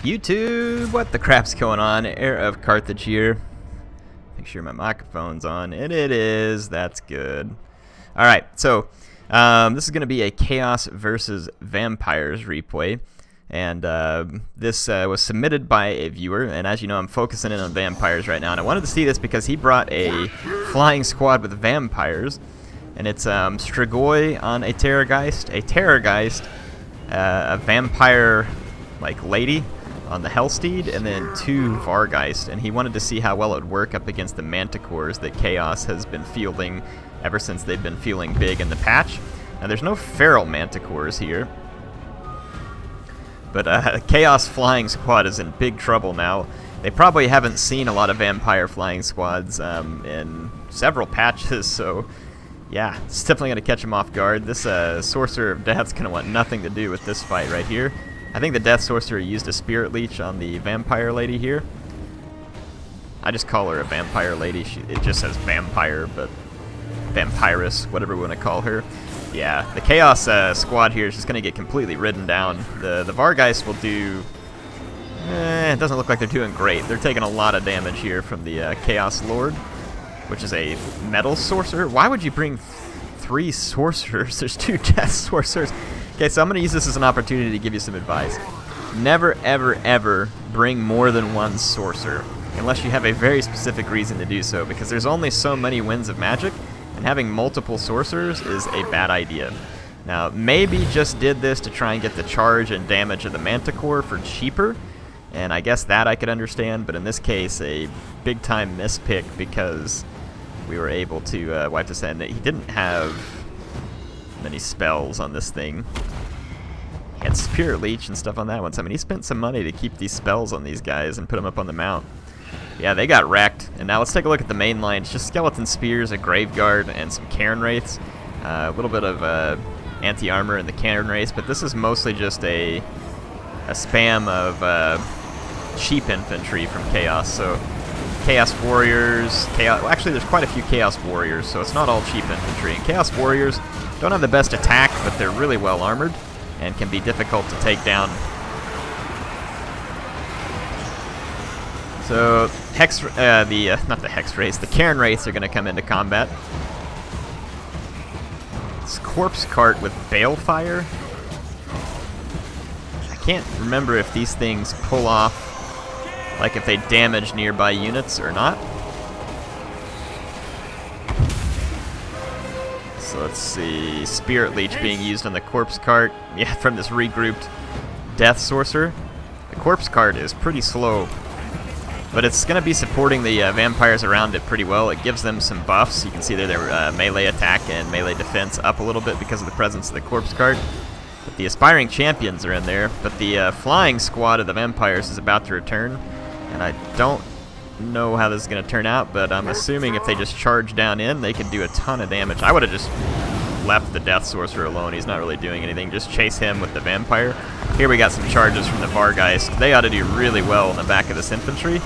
YouTube, what the crap's going on? HeirofCarthage here. Make sure my microphone's on, and it is. That's good. Alright, so this is going to be a Chaos versus Vampires replay, and this was submitted by a viewer, and as you know, I'm focusing in on vampires right now, and I wanted to see this because he brought a flying squad with vampires, and it's Strigoi on a Terrorgeist, a vampire like lady on the Hellsteed, and then 2 Vargeist, and he wanted to see how well it would work up against the Manticores that Chaos has been fielding ever since they've been feeling big in the patch. Now there's no feral Manticores here, but Chaos flying squad is in big trouble now. They probably haven't seen a lot of vampire flying squads in several patches, so yeah, it's definitely going to catch him off guard. This Sorcerer of Death's going to want nothing to do with this fight right here. I think the Death Sorcerer used a Spirit Leech on the Vampire Lady here. I just call her a Vampire Lady. It just says Vampire, but Vampirus, whatever we want to call her. Yeah, the Chaos squad here is just going to get completely ridden down. The Vargeist will do... it doesn't look like they're doing great. They're taking a lot of damage here from the Chaos Lord, which is a Metal Sorcerer. Why would you bring 3 Sorcerers? There's 2 Death Sorcerers. Okay, so I'm going to use this as an opportunity to give you some advice. Never, ever, ever bring more than 1 Sorcerer, unless you have a very specific reason to do so, because there's only so many Winds of Magic, and having multiple Sorcerers is a bad idea. Now, maybe just did this to try and get the charge and damage of the Manticore for cheaper, and I guess that I could understand, but in this case, a big-time mispick because we were able to wipe this end. He didn't have many spells on this thing. He had Spirit Leech and stuff on that one, so I mean, he spent some money to keep these spells on these guys and put them up on the mount. Yeah, they got wrecked. And now let's take a look at the main line. It's just Skeleton Spears, a Graveguard, and some Cairn Wraiths. A little bit of anti-armor in the Cairn Wraiths, but this is mostly just a spam of cheap infantry from Chaos. So Chaos Warriors, well, actually there's quite a few Chaos Warriors, so it's not all cheap infantry. And Chaos Warriors don't have the best attack, but they're really well armored and can be difficult to take down. So not the Hex Wraiths, the Cairn Wraiths are going to come into combat. It's Corpse Cart with Balefire. I can't remember if these things pull off, like if they damage nearby units or not. So let's see, Spirit Leech being used on the Corpse Cart. Yeah, from this regrouped Death Sorcerer. The Corpse Cart is pretty slow, but it's going to be supporting the vampires around it pretty well. It gives them some buffs. You can see their melee attack and melee defense up a little bit because of the presence of the Corpse Cart. But the Aspiring Champions are in there, but the flying squad of the vampires is about to return. And I don't know how this is going to turn out, but I'm assuming if they just charge down in, they can do a ton of damage. I would have just left the Death Sorcerer alone. He's not really doing anything. Just chase him with the Vampire. Here we got some charges from the Vargeist. They ought to do really well in the back of this infantry.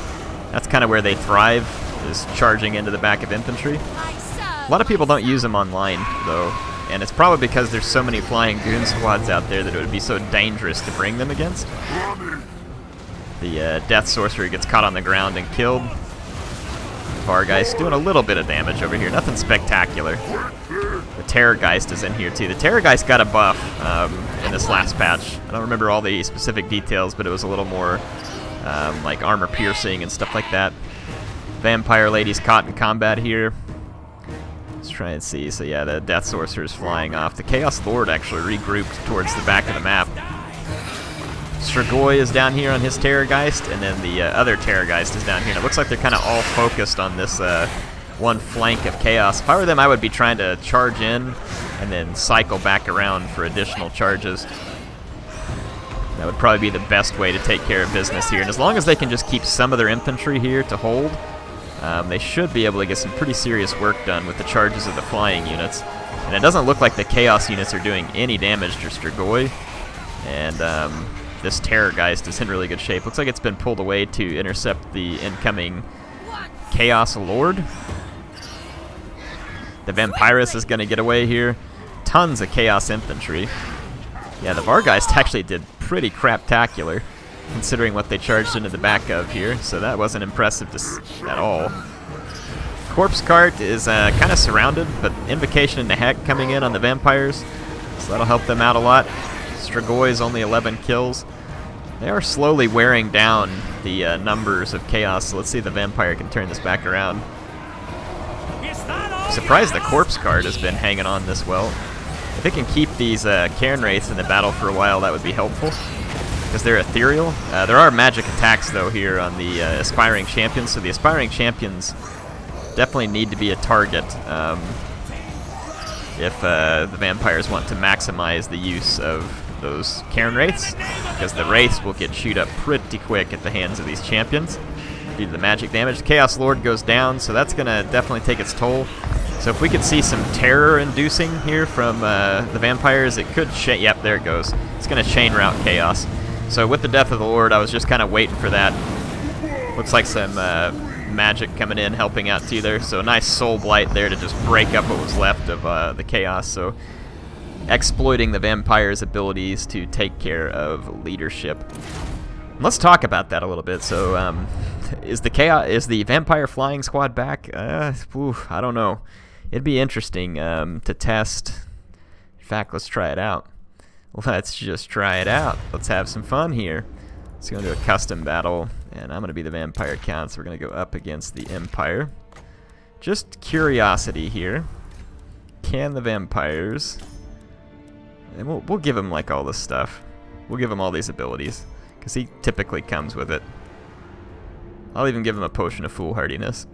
That's kind of where they thrive, is charging into the back of infantry. A lot of people don't use them online, though, and it's probably because there's so many flying goon squads out there that it would be so dangerous to bring them against. The Death Sorcerer gets caught on the ground and killed. Vargeist doing a little bit of damage over here, nothing spectacular. The Terrorgeist is in here too. The Terrorgeist got a buff in this last patch. I don't remember all the specific details, but it was a little more like armor piercing and stuff like that. Vampire Lady's caught in combat here. Let's try and see. So yeah, the Death Sorcerer is flying off. The Chaos Lord actually regrouped towards the back of the map. Strigoi is down here on his Terrorgeist, and then the other Terrorgeist is down here. And it looks like they're kind of all focused on this one flank of Chaos. If I were them, I would be trying to charge in and then cycle back around for additional charges. That would probably be the best way to take care of business here. And as long as they can just keep some of their infantry here to hold, they should be able to get some pretty serious work done with the charges of the flying units. And it doesn't look like the Chaos units are doing any damage to Strigoi. And this Terrorgeist is in really good shape. Looks like it's been pulled away to intercept the incoming Chaos Lord. The Vampirus is going to get away here. Tons of Chaos Infantry. Yeah, the Vargeist actually did pretty craptacular. considering what they charged into the back of here, so that wasn't impressive at all. Corpse Cart is kind of surrounded, but Invocation into Heck coming in on the vampires, so that'll help them out a lot. Stragoy's only 11 kills. They are slowly wearing down the numbers of Chaos, so let's see if the vampire can turn this back around. I'm surprised the Corpse Cart has been hanging on this well. If it can keep these Cairn Wraiths in the battle for a while, that would be helpful, because they're ethereal. There are magic attacks, though, here on the Aspiring Champions, so the Aspiring Champions definitely need to be a target if the vampires want to maximize the use of those Cairn Wraiths, because the Wraiths will get chewed up pretty quick at the hands of these champions due to the magic damage. The Chaos Lord goes down, so that's going to definitely take its toll. So if we could see some terror-inducing here from the vampires, it could yep, there it goes. It's going to chain route Chaos. So with the death of the Lord, I was just kind of waiting for that. Looks like some magic coming in, helping out too there. So a nice Soul Blight there to just break up what was left of the Chaos. So exploiting the vampires' abilities to take care of leadership. Let's talk about that a little bit. So is the vampire flying squad back? I don't know. It'd be interesting to test. In fact, let's try it out. Let's just try it out. Let's have some fun here. Let's go into a custom battle, and I'm going to be the vampire count, so we're going to go up against the Empire. Just curiosity here. Can the vampires... And we'll give him like all this stuff. We'll give him all these abilities, because he typically comes with it. I'll even give him a potion of foolhardiness.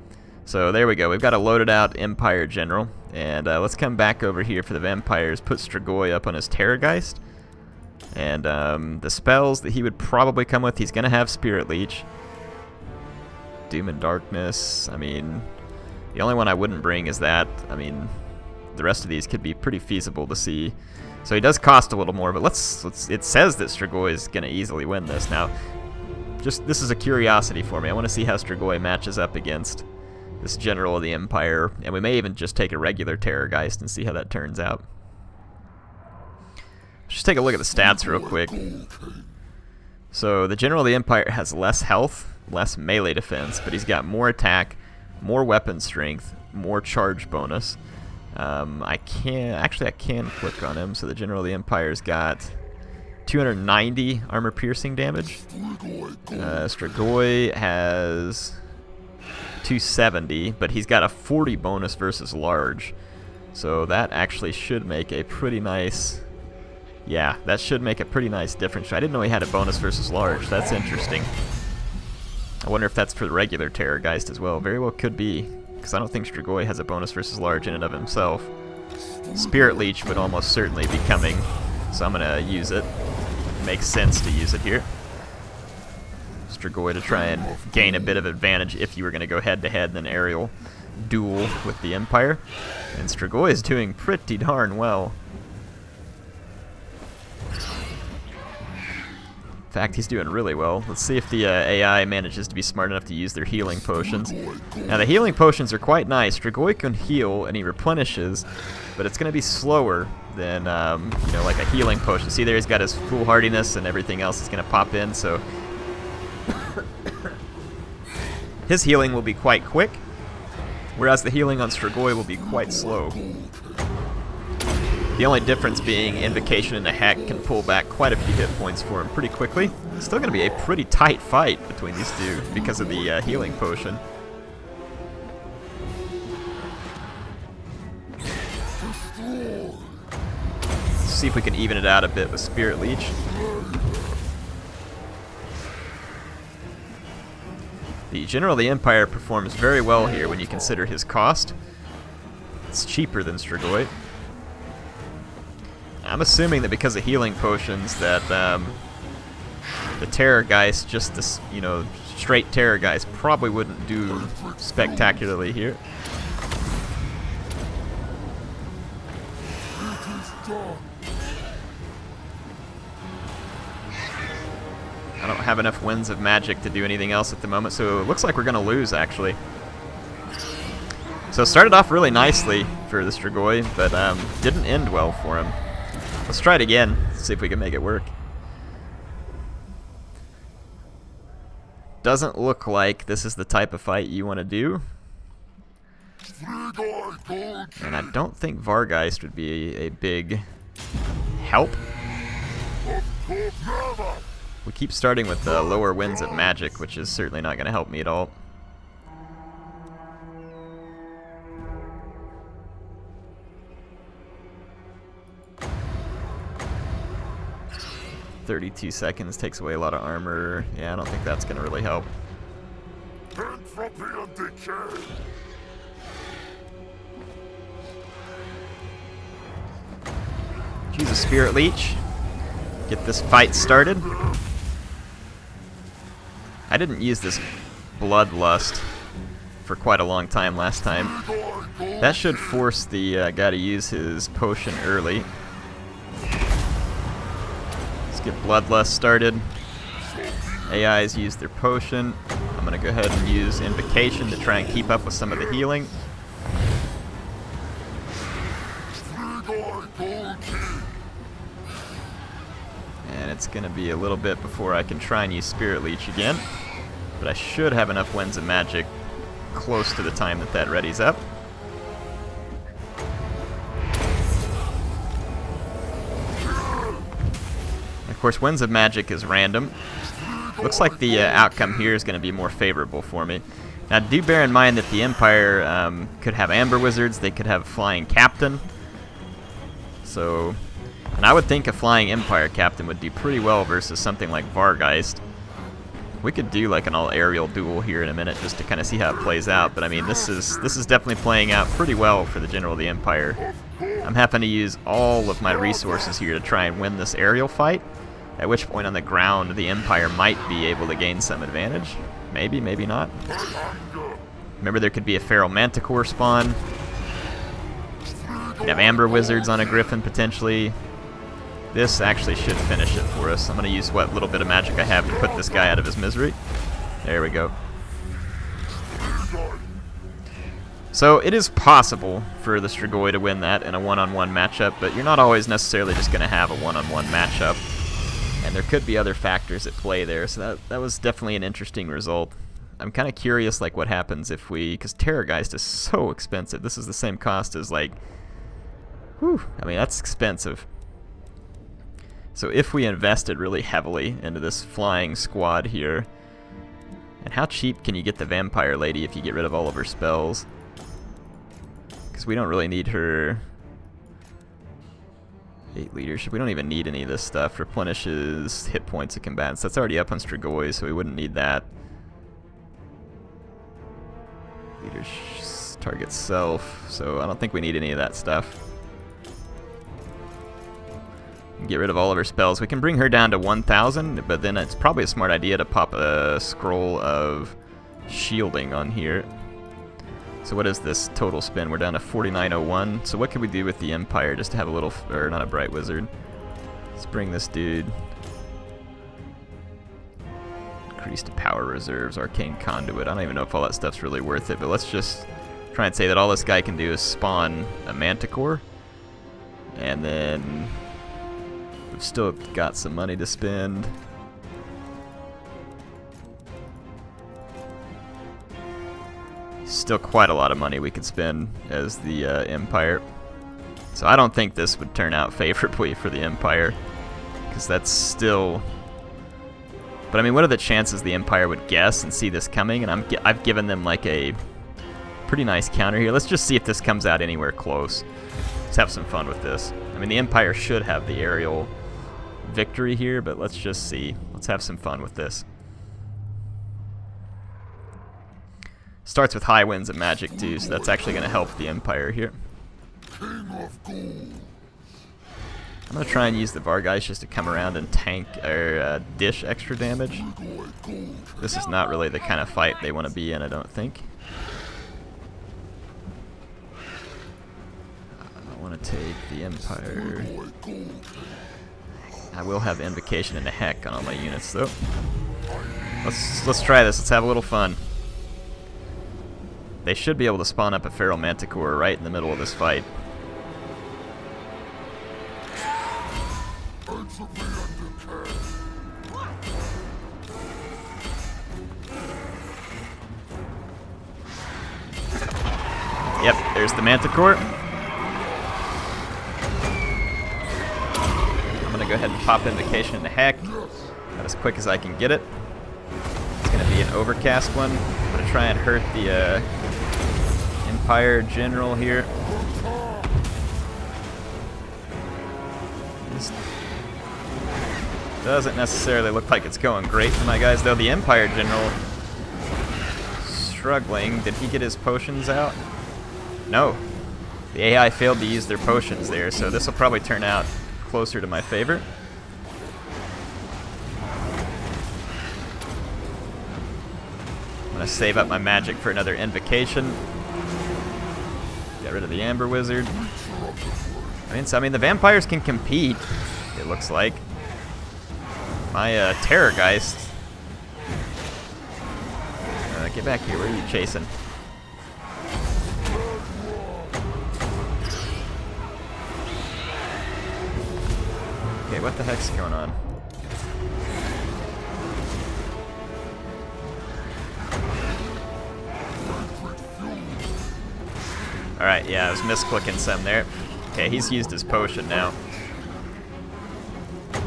So there we go. We've got a loaded out Empire General. And let's come back over here for the vampires. Put Strigoi up on his Terrorgeist. And the spells that he would probably come with, he's going to have Spirit Leech. Doom and Darkness. I mean, the only one I wouldn't bring is that. I mean, the rest of these could be pretty feasible to see. So he does cost a little more, but it says that Strigoi is going to easily win this. Now, this is a curiosity for me. I want to see how Strigoi matches up against this General of the Empire, and we may even just take a regular Terrorgeist and see how that turns out. Let's just take a look at the stats real quick. So the General of the Empire has less health, less melee defense, but he's got more attack, more weapon strength, more charge bonus. I can click on him. So the General of the Empire's got 290 armor piercing damage. Strigoi has 270, but he's got a 40 bonus versus large. So that actually should make a pretty nice... Yeah, that should make a pretty nice difference. I didn't know he had a bonus versus large. That's interesting. I wonder if that's for the regular Terrorgeist as well. Very well could be, because I don't think Strigoi has a bonus versus large in and of himself. Spirit Leech would almost certainly be coming, so I'm going to use it. It makes sense to use it here. Strigoi to try and gain a bit of advantage if you were going to go head-to-head in an aerial duel with the Empire. And Strigoi is doing pretty darn well. In fact, he's doing really well. Let's see if the AI manages to be smart enough to use their healing potions. Now, the healing potions are quite nice. Strigoi can heal, and he replenishes, but it's going to be slower than, you know, like a healing potion. See there, he's got his foolhardiness, and everything else is going to pop in, so... His healing will be quite quick, whereas the healing on Strigoi will be quite slow. The only difference being Invocation into Heck can pull back quite a few hit points for him pretty quickly. It's still going to be a pretty tight fight between these two because of the healing potion. Let's see if we can even it out a bit with Spirit Leech. The General of the Empire performs very well here when you consider his cost. It's cheaper than Strigoi. I'm assuming that because of healing potions that the Terrorgeist, just this, you know, straight Terrorgeist probably wouldn't do spectacularly here. I don't have enough winds of magic to do anything else at the moment, so it looks like we're going to lose, actually. So it started off really nicely for the Strigoi, but didn't end well for him. Let's try it again, see if we can make it work. doesn't look like this is the type of fight you want to do. And I don't think Vargeist would be a big help. We keep starting with the lower winds of magic, which is certainly not going to help me at all. "32 seconds takes away a lot of armor." Yeah, I don't think that's going to really help. Use a Spirit Leech. Get this fight started. I didn't use this Bloodlust for quite a long time last time. That should force the guy to use his potion early. Let's get Bloodlust started. AIs use their potion. I'm going to go ahead and use Invocation to try and keep up with some of the healing. And it's going to be a little bit before I can try and use Spirit Leech again. But I should have enough Winds of Magic close to the time that that readies up. Of course, Winds of Magic is random. Looks like the outcome here is going to be more favorable for me. Now, do bear in mind that the Empire could have Amber Wizards. They could have Flying Captain. So, and I would think a Flying Empire Captain would do pretty well versus something like Vargeist. We could do like an all-aerial duel here in a minute just to kind of see how it plays out. But I mean, this is definitely playing out pretty well for the General of the Empire. I'm having to use all of my resources here to try and win this aerial fight. At which point on the ground, the Empire might be able to gain some advantage. Maybe, maybe not. Remember, there could be a Feral Manticore spawn. You'd have Amber Wizards on a Griffin, potentially. This actually should finish it for us. I'm going to use what little bit of magic I have to put this guy out of his misery. There we go. So it is possible for the Strigoi to win that in a one-on-one matchup, but you're not always necessarily just going to have a one-on-one matchup. And there could be other factors at play there, so that was definitely an interesting result. I'm kind of curious like what happens if we, because Terrorgeist is so expensive. This is the same cost as like, whew, I mean that's expensive. So if we invested really heavily into this flying squad here, and how cheap can you get the Vampire Lady if you get rid of all of her spells? Because we don't really need her 8 leadership. We don't even need any of this stuff. Replenishes hit points of combatants. That's already up on Strigoi, so we wouldn't need that. Leaders target self, so I don't think we need any of that stuff. Get rid of all of her spells. We can bring her down to 1,000, but then it's probably a smart idea to pop a scroll of shielding on here. So what is this total spin? We're down to 4901. So what could we do with the Empire just to have a little, or not a Bright Wizard. Let's bring this dude. Increase to power reserves, Arcane Conduit. I don't even know if all that stuff's really worth it, but let's just try and say that all this guy can do is spawn a Manticore. And then we've still got some money to spend. Still quite a lot of money we could spend as the Empire. So I don't think this would turn out favorably for the Empire, because that's still... But I mean, what are the chances the Empire would guess and see this coming? And I've given them like a pretty nice counter here. Let's just see if this comes out anywhere close. Let's have some fun with this. I mean, the Empire should have the aerial victory here, but let's just see. Let's have some fun with this. Starts with high winds of magic too, so that's actually going to help the Empire here. I'm going to try and use the Vargeist just to come around and tank or dish extra damage. This is not really the kind of fight they want to be in, I don't think. I want to take the Empire. I will have Invocation and a Heck on all my units though. Let's try this. Let's have a little fun. They should be able to spawn up a Feral Manticore right in the middle of this fight. Yep, there's the Manticore. I'm gonna go ahead and pop Invocation into Heck. About as quick as I can get it. It's gonna be an overcast one. I'm gonna try and hurt the Empire General here. This doesn't necessarily look like it's going great for my guys, though. The Empire General struggling. Did he get his potions out? No. The AI failed to use their potions there, so this will probably turn out closer to my favor. I'm going to save up my magic for another invocation. Get rid of the Amber Wizard. I mean, the vampires can compete, it looks like. My Terrorgeist. Get back here. Where are you chasing? Okay, what the heck's going on? Alright, yeah, I was misclicking some there. Okay, he's used his potion now. I'm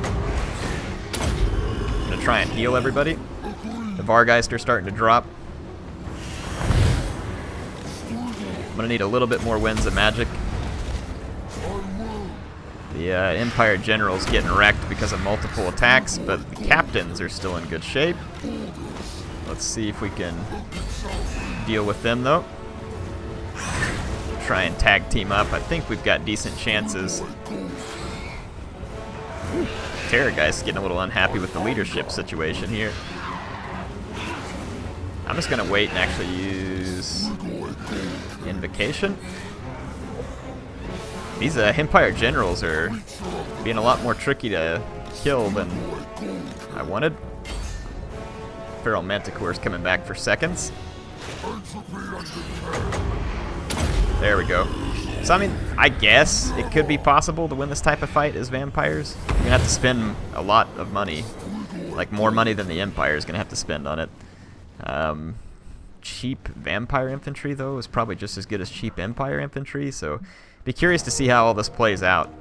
gonna try and heal everybody. The Vargeist are starting to drop. I'm gonna need a little bit more winds of magic. The Empire General's getting wrecked because of multiple attacks, but the captains are still in good shape. Let's see if we can deal with them, though. Try and tag team up. I think we've got decent chances. Terrorgeist's getting a little unhappy with the leadership situation here. I'm just going to wait and actually use Invocation. These Empire Generals are being a lot more tricky to kill than I wanted. Feral Manticore's coming back for seconds. There we go. So, I mean, I guess it could be possible to win this type of fight as vampires. You're going to have to spend a lot of money. Like, more money than the Empire is going to have to spend on it. Cheap vampire infantry, though, is probably just as good as cheap Empire infantry, so be curious to see how all this plays out.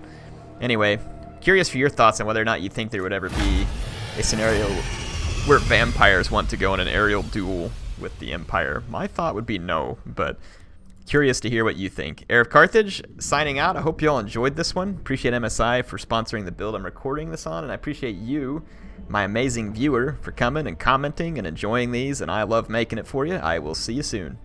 Anyway, curious for your thoughts on whether or not you think there would ever be a scenario where vampires want to go in an aerial duel with the Empire. My thought would be no, but curious to hear what you think. HeirofCarthage signing out. I hope you all enjoyed this one. Appreciate MSI for sponsoring the build I'm recording this on, and I appreciate you, my amazing viewer, for coming and commenting and enjoying these, and I love making it for you. I will see you soon.